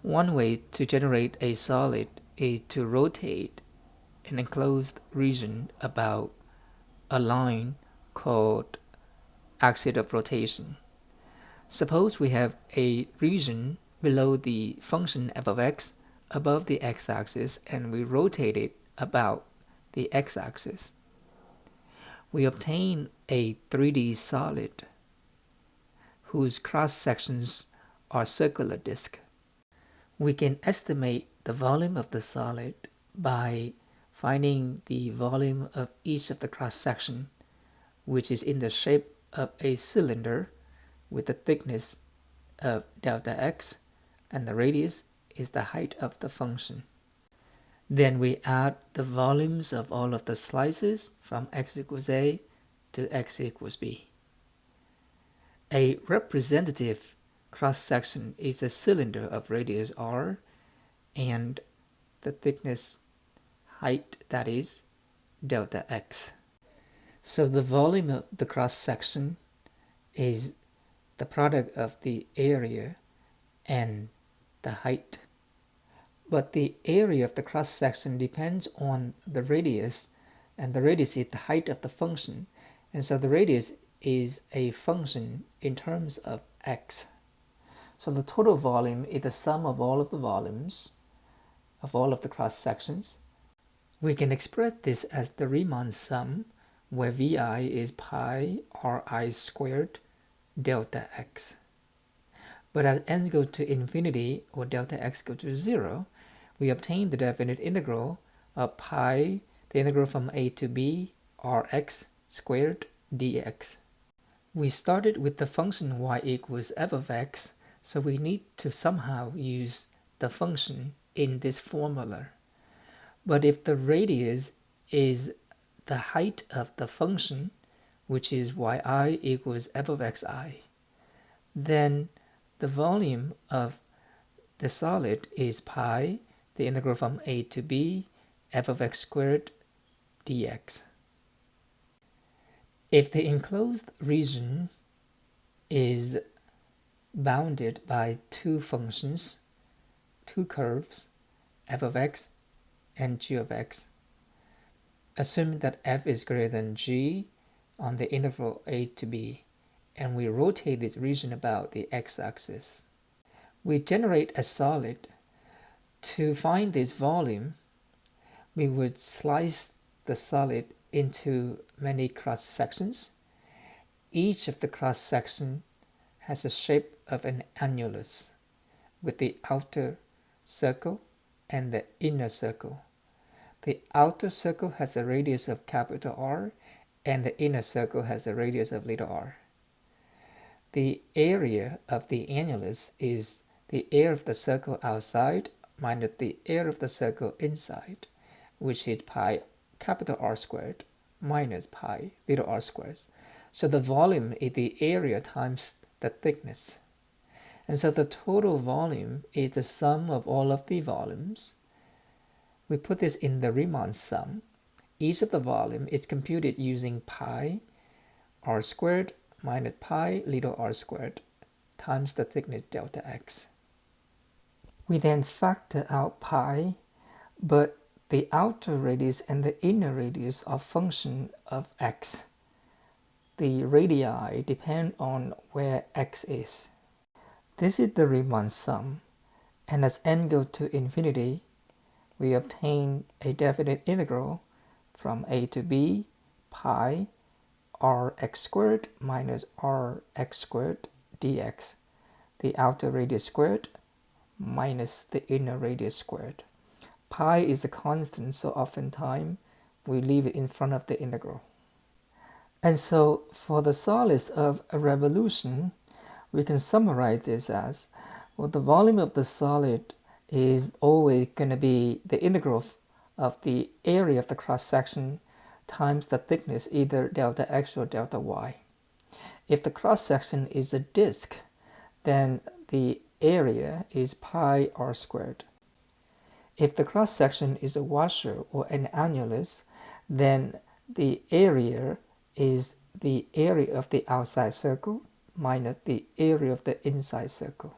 One way to generate a solid is to rotate an enclosed region about a line called axis of rotation. Suppose we have a region below the function f of x above the x-axis and we rotate it about the x-axis. We obtain a 3D solid whose cross-sections are circular disk. We can estimate the volume of the solid by finding the volume of each of the cross-section, which is in the shape of a cylinder with the thickness of delta x, and the radius is the height of the function. Then we add the volumes of all of the slices from x equals a to x equals b. A representative cross-section is a cylinder of radius r and the thickness height, that is delta x. So the volume of the cross-section is the product of the area and the height. But the area of the cross-section depends on the radius, and the radius is the height of the function, and so the radius is a function in terms of x. So the total volume is the sum of all of the volumes of all of the cross-sections. We can express this as the Riemann sum, where Vi is pi Ri squared delta x. But as n goes to infinity or delta x goes to 0, we obtain the definite integral of pi, the integral from a to b, Rx squared dx. We started with the function y equals f of x, so we need to somehow use the function in this formula. But if the radius is the height of the function, which is yi equals f of xi, then the volume of the solid is pi, the integral from a to b, f of x squared dx. If the enclosed region is bounded by two functions, two curves, f of x and g of x, assume that f is greater than g on the interval a to b, and we rotate this region about the x-axis. We generate a solid. To find this volume, we would slice the solid into many cross-sections. Each of the cross-section has the shape of an annulus, with the outer circle and the inner circle. The outer circle has a radius of capital R, and the inner circle has a radius of little r. The area of the annulus is the area of the circle outside minus the area of the circle inside, which is pi capital R squared minus pi little r squared. So the volume is the area times the thickness. And so the total volume is the sum of all of the volumes. We put this in the Riemann sum. Each of the volume is computed using pi r squared minus pi little r squared times the thickness delta x. We then factor out pi, but the outer radius and the inner radius are function of x. The radii depend on where x is. This is the Riemann sum, and as n goes to infinity, we obtain a definite integral from a to b pi Rx squared minus Rx squared dx, the outer radius squared minus the inner radius squared. Pi is a constant, so oftentimes we leave it in front of the integral. And so for the solids of a revolution, we can summarize this as, well, the volume of the solid is always going to be the integral of the area of the cross-section times the thickness, either delta x or delta y. If the cross-section is a disk, then the area is pi r squared. If the cross-section is a washer or an annulus, then the area is the area of the outside circle minus the area of the inside circle.